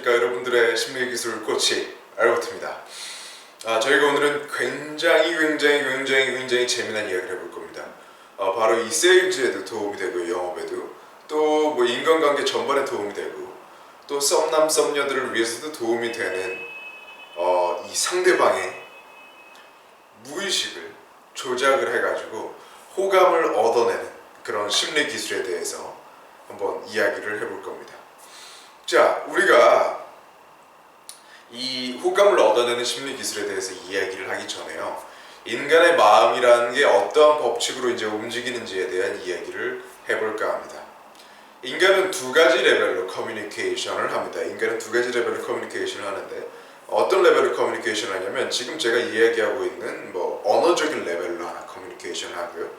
안녕하십니까 여러분들의 심리기술 코치 알버트입니다. 저희가 오늘은 굉장히 재미난 이야기를 해볼 겁니다. 바로 이 세일즈에도 도움이 되고 영업에도 또 뭐 인간관계 전반에 도움이 되고 또 썸남 썸녀들을 위해서도 도움이 되는 이 상대방의 무의식을 조작을 해가지고 호감을 얻어내는 그런 심리 기술에 대해서 한번 이야기를 해볼 겁니다. 자, 우리가 이 호감을 얻어내는 심리 기술에 대해서 이야기를 하기 전에요, 인간의 마음이라는 게 어떠한 법칙으로 이제 움직이는지에 대한 이야기를 해볼까 합니다. 인간은 두 가지 레벨로 커뮤니케이션을 합니다. 인간은 두 가지 레벨로 커뮤니케이션을 하는데 어떤 레벨로 커뮤니케이션을 하냐면 지금 제가 이야기하고 있는 뭐 언어적인 레벨로 하나 커뮤니케이션을 하고요.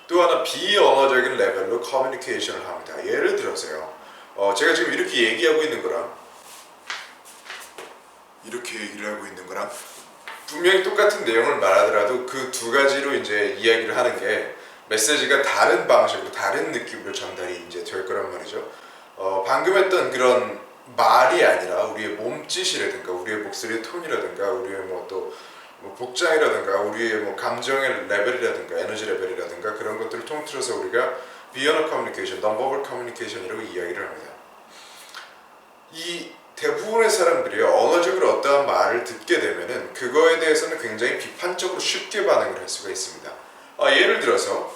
또 하나 비언어적인 레벨로 커뮤니케이션을 합니다. 예를 들어서요. 제가 지금 이렇게 얘기하고 있는 거랑 이렇게 얘기를 하고 있는 거랑 분명히 똑같은 내용을 말하더라도 그 두 가지로 이제 이야기를 하는 게 메시지가 다른 방식으로 다른 느낌으로 전달이 이제 될 거란 말이죠. 방금 했던 그런 말이 아니라 우리의 몸짓이라든가 우리의 목소리의 톤이라든가 우리의 뭐 복장이라든가 우리의 뭐 감정의 레벨이라든가 에너지 레벨이라든가 그런 것들을 통틀어서 우리가 비언어 커뮤니케이션, non-verbal 커뮤니케이션이라고 이야기를 합니다. 이 대부분의 사람들이 언어적으로 어떠한 말을 듣게 되면은 그거에 대해서는 굉장히 비판적으로 쉽게 반응을 할 수가 있습니다. 예를 들어서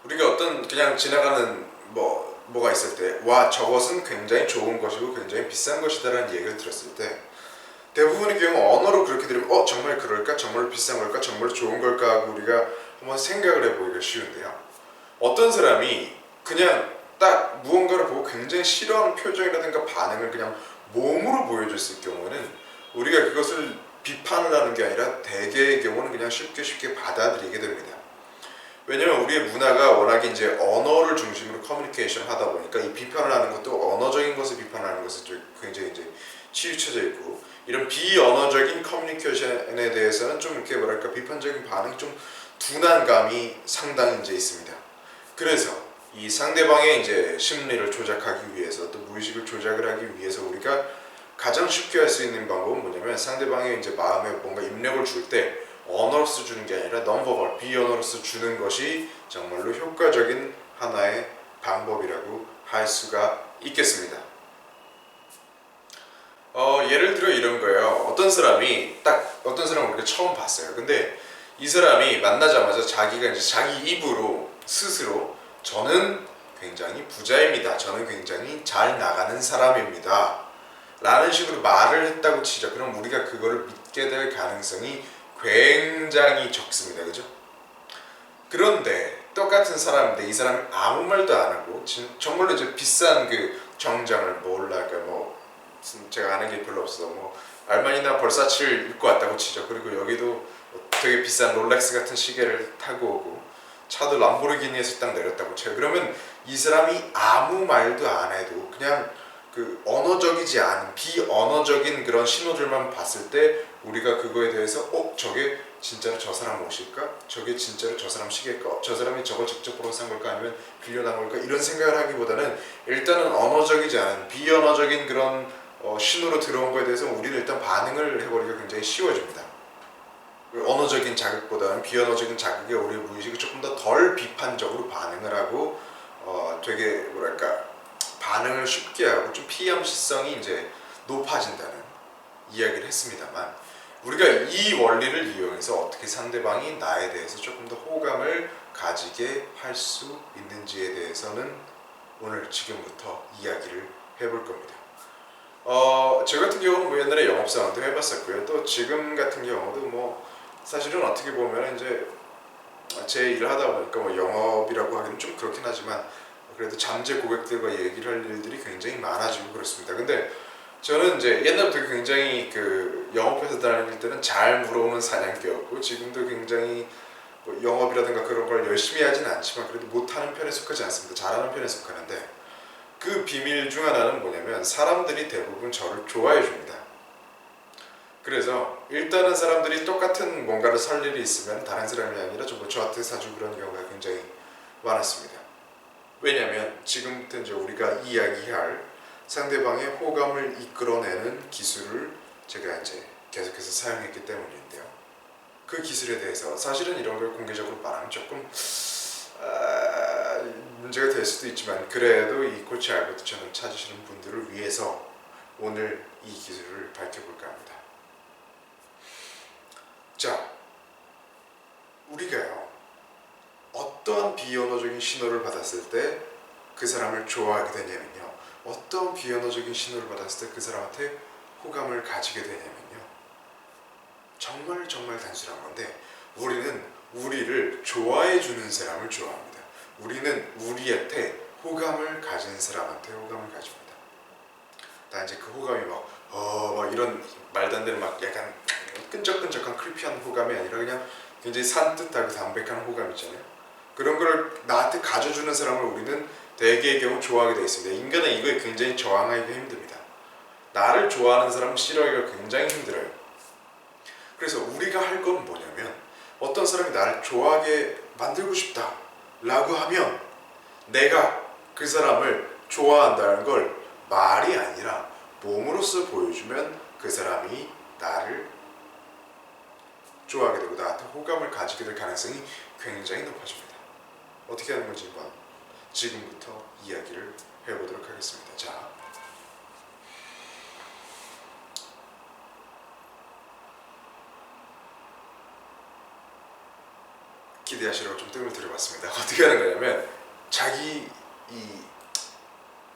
우리가 어떤 그냥 지나가는 뭐가 있을 때 와 저것은 굉장히 좋은 것이고 굉장히 비싼 것이다라는 얘기를 들었을 때 대부분의 경우 언어로 그렇게 들으면 정말 그럴까? 정말 비싼 걸까? 정말 좋은 걸까? 하고 우리가 한번 생각을 해보기가 쉬운데요. 어떤 사람이 그냥 딱 무언가를 보고 굉장히 싫어하는 표정이라든가 반응을 그냥 몸으로 보여줬을 경우는 우리가 그것을 비판을 하는 게 아니라 대개의 경우는 그냥 쉽게 받아들이게 됩니다. 왜냐면 우리의 문화가 워낙에 이제 언어를 중심으로 커뮤니케이션 하다 보니까 이 비판을 하는 것도 언어적인 것을 비판하는 것에 굉장히 이제 치우쳐져 있고, 이런 비언어적인 커뮤니케이션에 대해서는 좀 이렇게 뭐랄까 비판적인 반응이 좀 둔한 감이 상당히 이제 있습니다. 그래서 이 상대방의 이제 심리를 조작하기 위해서 또 무의식을 조작을 하기 위해서 우리가 가장 쉽게 할 수 있는 방법은 뭐냐면 상대방의 이제 마음에 뭔가 입력을 줄 때 언어로서 주는 게 아니라 non-verbal, 비언어로서 주는 것이 정말로 효과적인 하나의 방법이라고 할 수가 있겠습니다. 예를 들어 이런 거예요. 어떤 사람을 우리가 처음 봤어요. 근데 이 사람이 만나자마자 자기가 이제 자기 입으로 스스로 저는 굉장히 부자입니다. 저는 굉장히 잘 나가는 사람입니다. 라는 식으로 말을 했다고 치죠. 그럼 우리가 그거를 믿게 될 가능성이 굉장히 적습니다. 그죠? 그런데 똑같은 사람인데 이 사람이 아무 말도 안 하고 정말로 이제 비싼 그 정장을 제가 아는 게 별로 없어서 알마니나 벌사치를 입고 왔다고 치죠. 그리고 여기도 되게 비싼 롤렉스 같은 시계를 타고 오고 차도 람보르기니에서 딱 내렸다고 쳐요. 그러면 이 사람이 아무 말도 안 해도 그냥 그 언어적이지 않은 비언어적인 그런 신호들만 봤을 때 우리가 그거에 대해서 저게 진짜로 저 사람 옷일까? 저게 진짜로 저 사람 시계일까? 저 사람이 저걸 직접 보러 산 걸까? 아니면 빌려난 걸까? 이런 생각을 하기보다는 일단은 언어적이지 않은 비언어적인 그런 신호로 들어온 거에 대해서 우리는 일단 반응을 해버리기가 굉장히 쉬워집니다. 언어적인 자극보다는 비언어적인 자극에 우리의 무의식이 조금 더 덜 비판적으로 반응을 하고 되게 반응을 쉽게 하고 좀 피암시성이 이제 높아진다는 이야기를 했습니다만, 우리가 이 원리를 이용해서 어떻게 상대방이 나에 대해서 조금 더 호감을 가지게 할 수 있는지에 대해서는 오늘 지금부터 이야기를 해볼 겁니다. 저 같은 경우는 옛날에 영업사원도 해봤었고요. 또 지금 같은 경우도 사실은 어떻게 보면 이제 제 일을 하다 보니까 영업이라고 하기는 좀 그렇긴 하지만 그래도 잠재 고객들과 얘기를 할 일들이 굉장히 많아지고 그렇습니다. 근데 저는 이제 옛날부터 굉장히 그 영업회사 다닐 때는 잘 물어오는 사냥개였고, 지금도 굉장히 영업이라든가 그런 걸 열심히 하진 않지만 그래도 못하는 편에 속하지 않습니다. 잘하는 편에 속하는데, 그 비밀 중 하나는 뭐냐면 사람들이 대부분 저를 좋아해 줍니다. 그래서 일단은 사람들이 똑같은 뭔가를 살 일이 있으면 다른 사람이 아니라 저한테 사주고 그런 경우가 굉장히 많았습니다. 왜냐하면 지금부터 이제 우리가 이야기할 상대방의 호감을 이끌어내는 기술을 제가 이제 계속해서 사용했기 때문인데요. 그 기술에 대해서 사실은 이런 걸 공개적으로 말하면 조금 문제가 될 수도 있지만, 그래도 이 코치 알버트 천을 찾으시는 분들을 위해서 오늘 이 기술을 밝혀볼까 합니다. 자, 우리가요, 어떠한 비언어적인 신호를 받았을 때 그 사람을 좋아하게 되냐면요, 어떤 비언어적인 신호를 받았을 때 그 사람한테 호감을 가지게 되냐면요, 정말 단순한 건데, 우리는 우리를 좋아해 주는 사람을 좋아합니다. 우리는 우리한테 호감을 가진 사람한테 호감을 가집니다. 나 이제 그 호감이 막 이런 말도 안 되는 막 약간 끈적끈적한 크리피한 호감이 아니라 그냥 굉장히 산뜻하고 담백한 호감 있잖아요. 그런 걸 나한테 가져주는 사람을 우리는 대개의 경우 좋아하게 되어 있습니다. 인간은 이거에 굉장히 저항하기가 힘듭니다. 나를 좋아하는 사람을 싫어하기가 굉장히 힘들어요. 그래서 우리가 할 건 뭐냐면, 어떤 사람이 나를 좋아하게 만들고 싶다 라고 하면 내가 그 사람을 좋아한다는 걸 말이 아니라 몸으로써 보여주면 그 사람이 나를 좋아하게 되고 나한테 호감을 가지게 될 가능성이 굉장히 높아집니다. 어떻게 하는 건지 지금부터 이야기를 해보도록 하겠습니다. 자, 기대하시라고 좀 뜸을 들여봤습니다. 어떻게 하는 거냐면, 자기 이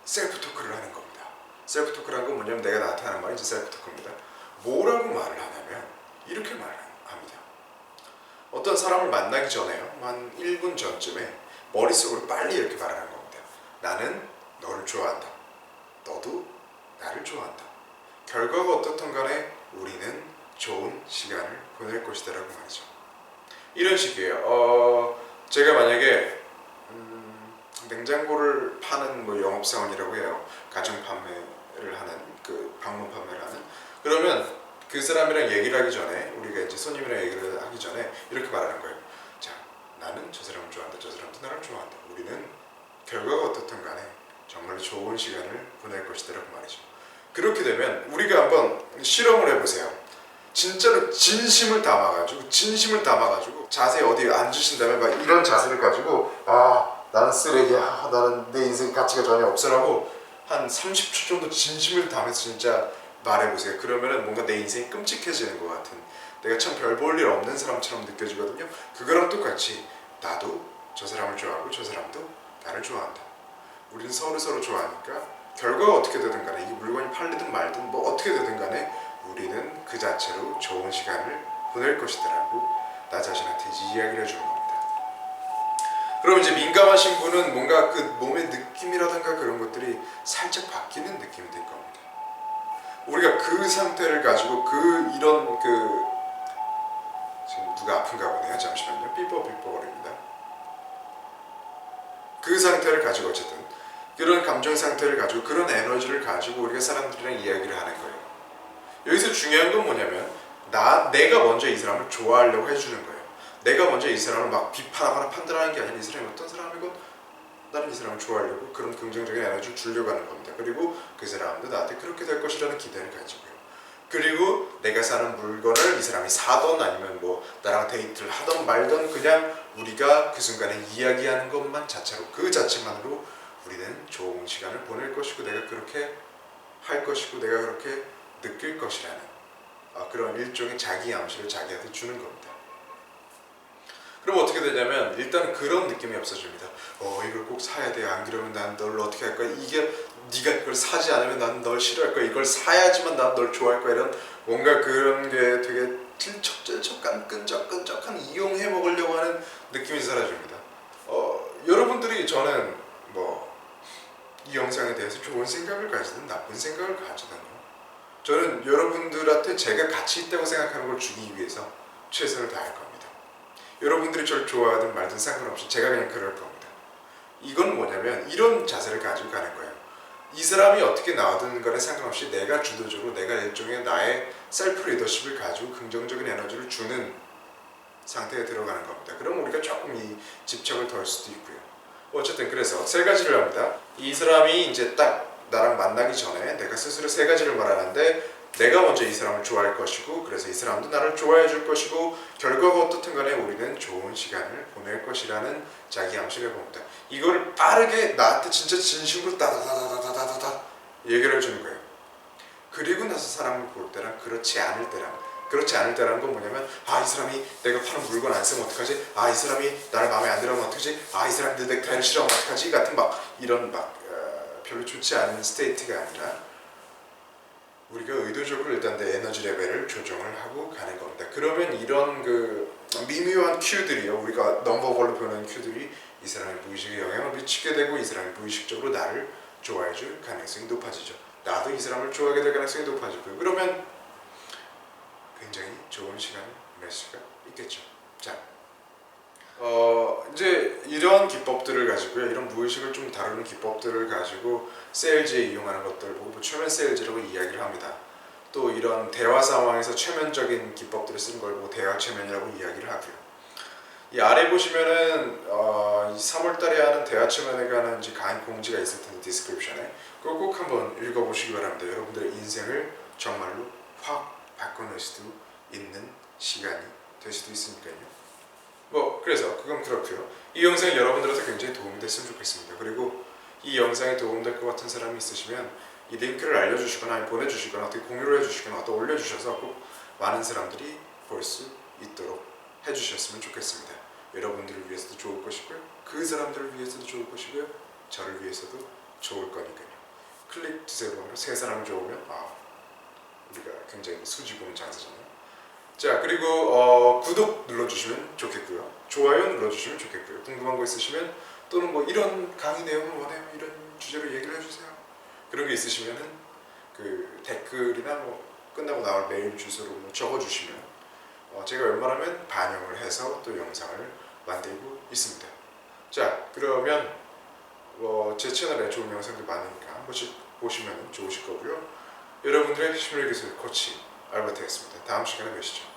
셀프 토크를 하는 겁니다. 셀프 토크라는 건 뭐냐면, 내가 나한테 하는 말이 이제 셀프 토크입니다. 뭐라고 말을 하냐면 이렇게 말을 합니다. 어떤 사람을 만나기 전에요, 한 1분 전쯤에 머릿속으로 빨리 이렇게 말하는 겁니다. 나는 너를 좋아한다. 너도 나를 좋아한다. 결과가 어떻든 간에 우리는 좋은 시간을 보낼 것이다 라고 말이죠. 이런 식이에요. 제가 만약에 냉장고를 파는 뭐 영업사원이라고 해요. 가정 판매를 하는, 그 방문 판매를 하는. 그러면 그 사람이랑 얘기를 하기 전에, 우리가 이제 손님이랑 얘기를 하기 전에 이렇게 말하는 거예요. 자, 나는 저 사람을 좋아한다. 저 사람도 나를 좋아한다. 우리는 결과가 어떻든 간에 정말 좋은 시간을 보낼 것이다 라고 말이죠. 그렇게 되면 우리가 한번 실험을 해보세요. 진짜로 진심을 담아가지고 자세히 어디 앉으신 다음에 막 이런 자세를 가지고, 나는 쓰레기야, 나는 내 인생 가치가 전혀 없어라고 한 30초 정도 진심을 담아서 진짜 말해보세요. 그러면은 뭔가 내 인생이 끔찍해지는 것 같은, 내가 참 별 볼 일 없는 사람처럼 느껴지거든요. 그거랑 똑같이 나도 저 사람을 좋아하고 저 사람도 나를 좋아한다. 우리는 서로 좋아하니까 결과가 어떻게 되든 간에, 이 물건이 팔리든 말든 뭐 어떻게 되든 간에 우리는 그 자체로 좋은 시간을 보낼 것이다라고 나 자신한테 이야기를 해주는 겁니다. 그럼 이제 민감하신 분은 뭔가 그 몸의 느낌이라든가 그런 것들이 살짝 바뀌는 느낌이 될 겁니다. 우리가 그 상태를 가지고 지금 누가 아픈가 보네요. 잠시만요. 삐뽀거립니다. 그 상태를 가지고, 어쨌든 그런 감정 상태를 가지고, 그런 에너지를 가지고 우리가 사람들이랑 이야기를 하는 거예요. 여기서 중요한 건 뭐냐면, 내가 먼저 이 사람을 좋아하려고 해주는 거예요. 내가 먼저 이 사람을 막 비판하거나 판단하는 게 아니라, 이 사람이 어떤 사람이고 나는 이 사람을 좋아하려고 그런 긍정적인 에너지를 주려고 하는 겁니다. 그리고 그 사람도 나한테 그렇게 될 것이라는 기대를 가지고요. 그리고 내가 사는 물건을 이 사람이 사던 아니면 뭐 나랑 데이트를 하던 말던, 그냥 우리가 그 순간에 이야기하는 것만 자체로, 그 자체만으로 우리는 좋은 시간을 보낼 것이고, 내가 그렇게 할 것이고, 내가 그렇게 느낄 것이라는 그런 일종의 자기 암시를 자기한테 주는 겁니다. 그럼 어떻게 되냐면, 일단 그런 느낌이 없어집니다. 이걸 꼭 사야 돼. 안 그러면 난 널 어떻게 할 거야. 네가 이걸 사지 않으면 난 널 싫어할 거야. 이걸 사야지만 난 널 좋아할 거야. 이런 뭔가 그런 게 되게 질척질척한 끈적끈적한 이용해 먹으려고 하는 느낌이 사라집니다. 여러분들이, 저는 이 영상에 대해서 좋은 생각을 가지든 나쁜 생각을 가지든요, 저는 여러분들한테 제가 가치 있다고 생각하는 걸 주기 위해서 최선을 다할 겁니다. 여러분들이 저를 좋아하든 말든 상관없이 제가 그냥 그럴 겁니다. 이건 뭐냐면, 이런 자세를 가지고 가는 거예요. 이 사람이 어떻게 나오든 간에 상관없이 내가 주도적으로, 내가 일종의 나의 셀프 리더십을 가지고 긍정적인 에너지를 주는 상태에 들어가는 겁니다. 그럼 우리가 조금 이 집착을 덜 수도 있고요. 어쨌든 그래서 세 가지를 합니다. 이 사람이 이제 딱 나랑 만나기 전에 내가 스스로 세 가지를 말하는데 내가 먼저 이 사람을 좋아할 것이고 그래서 이 사람도 나를 좋아해 줄 것이고 결과가 어떻든 간에 우리는 좋은 시간을 보낼 것이라는 자기 암시를 봅니다. 이걸 빠르게 나한테 진짜 진심으로 따다다다다다다다 얘기를 해주는 거예요. 그리고 나서 사람을 볼 때랑 그렇지 않을 때라는 건 뭐냐면 이 사람이 내가 파는 물건 안 쓰면 어떡하지? 이 사람이 나를 마음에 안 들으면 어떡하지? 이 사람이 내 넥타이를 싫어하면 어떡하지? 같은 이런 별로 좋지 않은 스테이트가 아니라 우리가 의도적으로 일단 내 에너지 레벨을 조정을 하고 가는 겁니다. 그러면 이런 미묘한 큐들이요, 우리가 넘버볼로 표현하는 큐들이 이 사람의 무의식에 영향을 미치게 되고 이 사람이 무의식적으로 나를 좋아해 줄 가능성이 높아지죠. 나도 이 사람을 좋아하게 될 가능성이 높아지고요. 그러면 굉장히 좋은 시간을 보낼 수가 있겠죠. 자, 이제 이런 기법들을 가지고요, 이런 무의식을 좀 다루는 기법들을 가지고 세일즈에 이용하는 것들을 보고 최면 세일즈라고 이야기를 합니다. 또 이런 대화 상황에서 최면적인 기법들을 쓰는 걸 보고 대화 최면이라고 이야기를 하고요. 이 아래 보시면은 이 3월달에 하는 대화 최면에 관한 강의 공지가 있을 텐데 디스크립션에 그거 꼭 한번 읽어보시기 바랍니다. 여러분들의 인생을 정말로 확 바꿔낼 수도 있는 시간이 될 수도 있으니까요. 그래서 그건 그렇고요. 이 영상이 여러분들한테 굉장히 도움이 됐으면 좋겠습니다. 그리고 이 영상에 도움될 것 같은 사람이 있으시면 이 링크를 알려주시거나 보내주시거나 어떻게 공유를 해주시거나 어떻게 올려주셔서 꼭 많은 사람들이 볼 수 있도록 해주셨으면 좋겠습니다. 여러분들을 위해서도 좋을 것이고요, 그 사람들을 위해서도 좋을 것이고요, 저를 위해서도 좋을 거니까요. 클릭 두세 번으로 세 사람을 좋으면 우리가 굉장히 수지 보는 장사잖아요. 자, 그리고 구독 눌러주시면 좋겠고요, 좋아요 눌러주시면 좋겠고요, 궁금한 거 있으시면 또는 이런 강의 내용을 원해요, 이런 주제로 얘기를 해주세요, 그런 게 있으시면은 그 댓글이나 끝나고 나올 메일 주소로 적어주시면 제가 웬만하면 반영을 해서 또 영상을 만들고 있습니다. 자, 그러면 제 채널에 좋은 영상들 많으니까 한 번씩 보시면 좋으실 거고요. 여러분들의 심리기술 코치 알버트였습니다. 다음 시간에 뵙시죠.